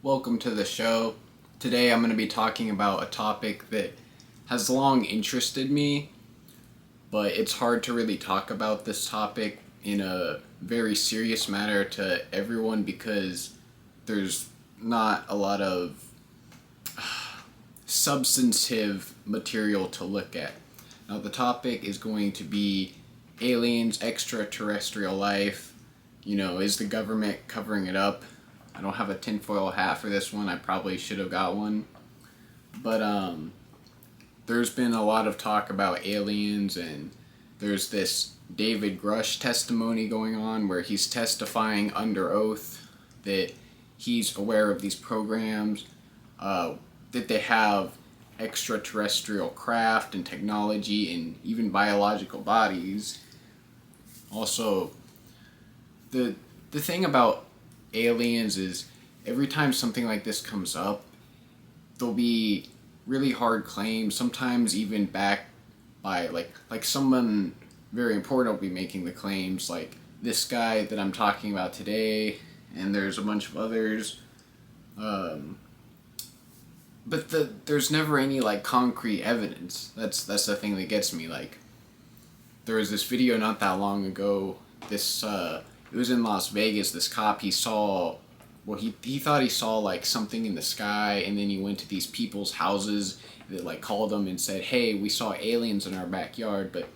Welcome to the show. Today I'm going to be talking about a topic that has long interested me, but it's hard to really talk about this topic in a very serious manner to everyone because there's not a lot of substantive material to look at. Now the topic is going to be aliens, extraterrestrial life. Is the government covering it up? I don't have a tinfoil hat for this one. I probably should have got one. But there's been a lot of talk about aliens, and there's this David Grusch testimony going on where he's testifying under oath that he's aware of these programs, that they have extraterrestrial craft and technology and even biological bodies. Also, the thing about aliens is every time something like this comes up, there'll be really hard claims, sometimes even backed by like someone very important will be making the claims, like this guy that I'm talking about today, and there's a bunch of others. But there's never any concrete evidence. That's the thing that gets me. There was this video not that long ago. It was in Las Vegas. This cop, he thought he saw something in the sky, and then he went to these people's houses that called them and said, "Hey, we saw aliens in our backyard." But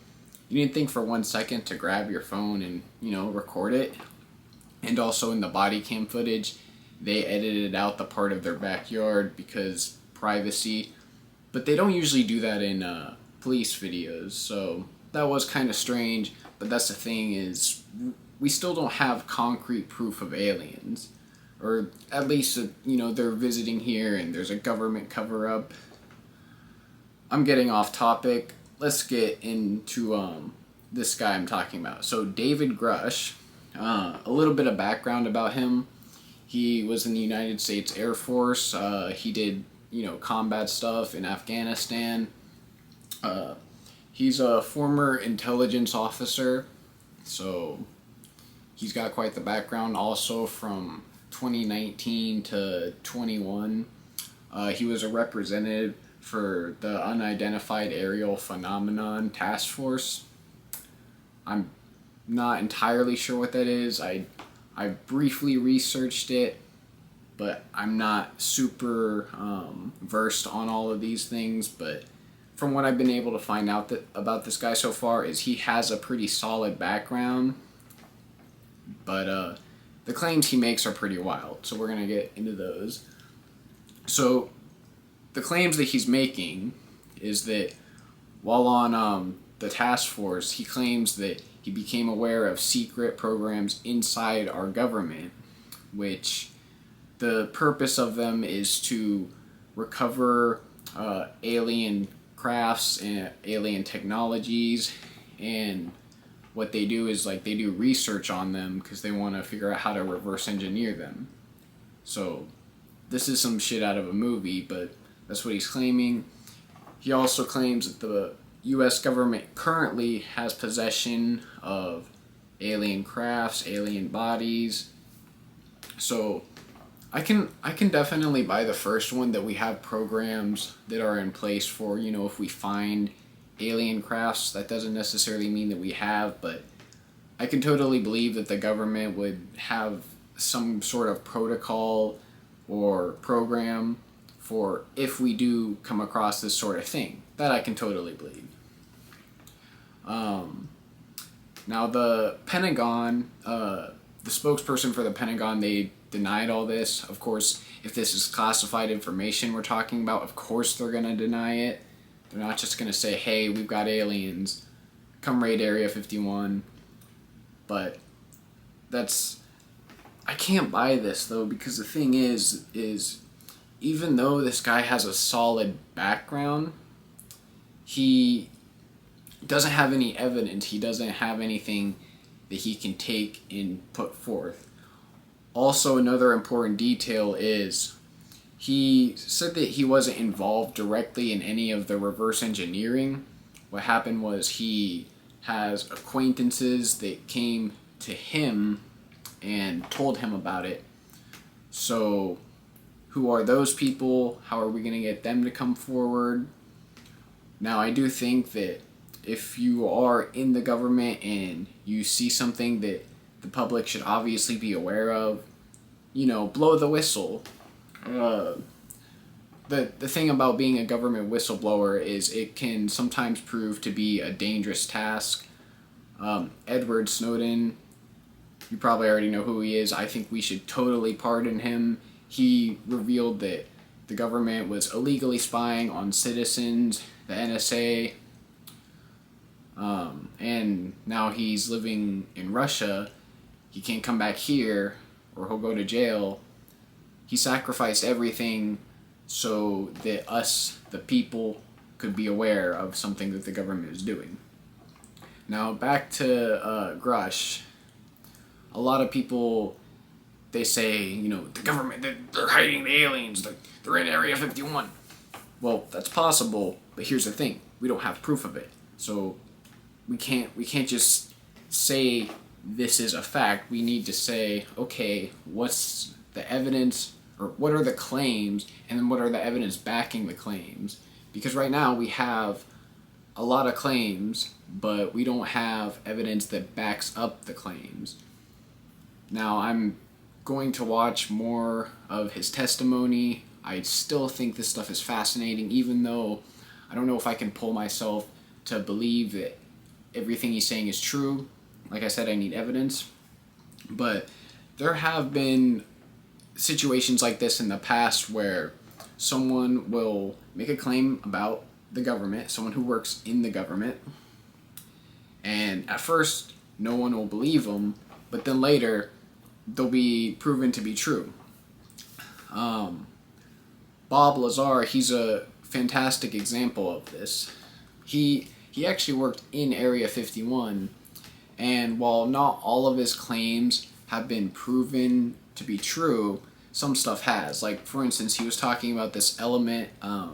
you didn't think for 1 second to grab your phone and record it. And also in the body cam footage, they edited out the part of their backyard because privacy. But they don't usually do that in police videos, so that was kind of strange. But that's the thing, is we still don't have concrete proof of aliens, or at least they're visiting here and there's a government cover-up. I'm getting off topic. Let's get into this guy I'm talking about. So David Grusch, a little bit of background about him. He was in the United States Air Force. He did combat stuff in Afghanistan. He's a former intelligence officer, so he's got quite the background. Also from 2019 to 21, he was a representative for the Unidentified Aerial Phenomenon Task Force. I'm not entirely sure what that is. I briefly researched it, but I'm not super versed on all of these things. But from what I've been able to find out about this guy so far, is he has a pretty solid background. But the claims he makes are pretty wild, so we're going to get into those. So the claims that he's making is that while on the task force, he claims that he became aware of secret programs inside our government, which the purpose of them is to recover alien crafts and alien technologies, and what they do is they do research on them because they want to figure out how to reverse engineer them. So this is some shit out of a movie, but that's what he's claiming. He also claims that the U.S. government currently has possession of alien crafts, alien bodies. So I can definitely buy the first one, that we have programs that are in place for, if we find alien crafts. That doesn't necessarily mean that we have, but I can totally believe that the government would have some sort of protocol or program for if we do come across this sort of thing. That I can totally believe. Now the Pentagon, the spokesperson for the Pentagon, they denied all this. Of course, if this is classified information we're talking about, of course they're going to deny it. They're not just going to say, "Hey, we've got aliens, come raid Area 51. But I can't buy this though, because the thing is even though this guy has a solid background, he doesn't have any evidence. He doesn't have anything that he can take and put forth. Also, another important detail is he said that he wasn't involved directly in any of the reverse engineering. What happened was he has acquaintances that came to him and told him about it. So Who are those people? How are we going to get them to come forward? Now, I do think that if you are in the government and you see something that the public should obviously be aware of, blow the whistle. The thing about being a government whistleblower is it can sometimes prove to be a dangerous task. Edward Snowden, you probably already know who he is. I think we should totally pardon him. He revealed that the government was illegally spying on citizens, the NSA, and now he's living in Russia. He can't come back here or he'll go to jail. He sacrificed everything so that us, the people, could be aware of something that the government is doing. Now, back to Grusch. A lot of people, they say, the government, they're hiding the aliens, they're in Area 51. Well, that's possible, but here's the thing. We don't have proof of it. So we can't just say this is a fact. We need to say, okay, what's the evidence, or what are the claims, and then what are the evidence backing the claims? Because right now we have a lot of claims, but we don't have evidence that backs up the claims. Now, I'm going to watch more of his testimony. I still think this stuff is fascinating, even though I don't know if I can pull myself to believe that everything he's saying is true. Like I said, I need evidence. But there have been situations like this in the past where someone will make a claim about the government, someone who works in the government, and at first no one will believe them, but then later they'll be proven to be true. Bob Lazar, he's a fantastic example of this. He actually worked in Area 51, and while not all of his claims have been proven to be true, some stuff has. Like, for instance, he was talking about this element, I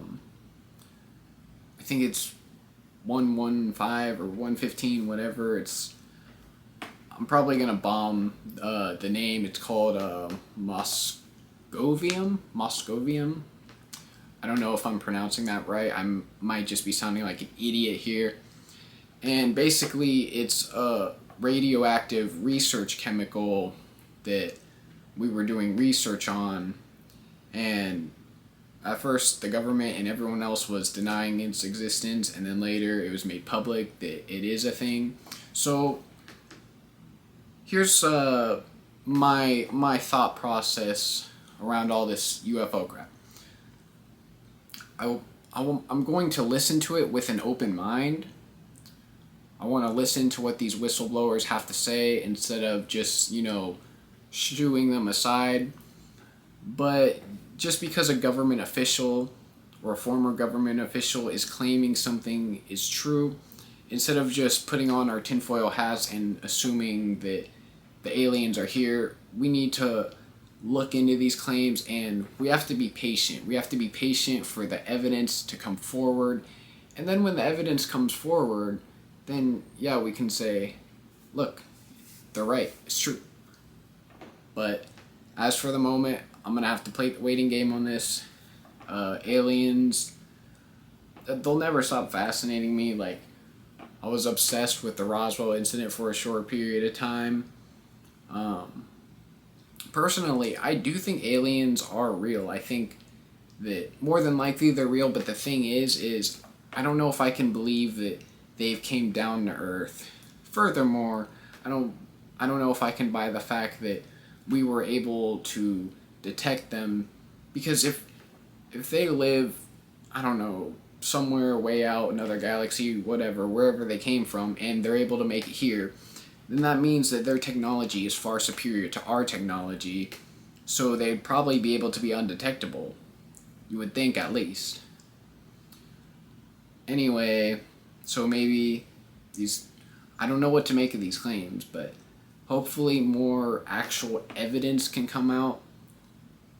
think it's 115 or 115, whatever. I'm probably going to bomb the name. It's called Moscovium. I don't know if I'm pronouncing that right. I might just be sounding like an idiot here. And basically, it's a radioactive research chemical that we were doing research on. And at first, the government and everyone else was denying its existence, and then later it was made public that it is a thing. So here's my thought process around all this UFO crap. I'm going to listen to it with an open mind. I want to listen to what these whistleblowers have to say instead of just, shooing them aside. But just because a government official or a former government official is claiming something is true, instead of just putting on our tinfoil hats and assuming that the aliens are here, we need to look into these claims, and we have to be patient. We have to be patient for the evidence to come forward. And then when the evidence comes forward, then yeah, we can say, look, they're right, it's true. But as for the moment, I'm going to have to play the waiting game on this. Aliens, they'll never stop fascinating me. Like, I was obsessed with the Roswell incident for a short period of time. Personally, I do think aliens are real. I think that more than likely they're real, but the thing is I don't know if I can believe that they've came down to Earth. Furthermore, I don't know if I can buy the fact that we were able to detect them, because if they live, I don't know, somewhere way out, another galaxy, whatever, wherever they came from, and they're able to make it here, then that means that their technology is far superior to our technology, so they'd probably be able to be undetectable. You would think, at least. Anyway, so maybe I don't know what to make of these claims, but hopefully more actual evidence can come out.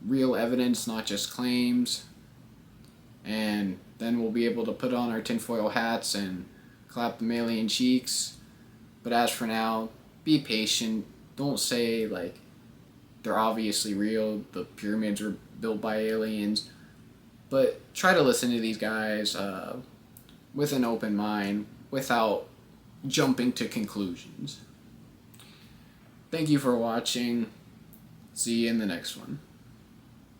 Real evidence, not just claims. And then we'll be able to put on our tinfoil hats and clap them alien cheeks. But as for now, be patient. Don't say, like, they're obviously real. The pyramids were built by aliens. But try to listen to these guys with an open mind without jumping to conclusions. Thank you for watching. See you in the next one.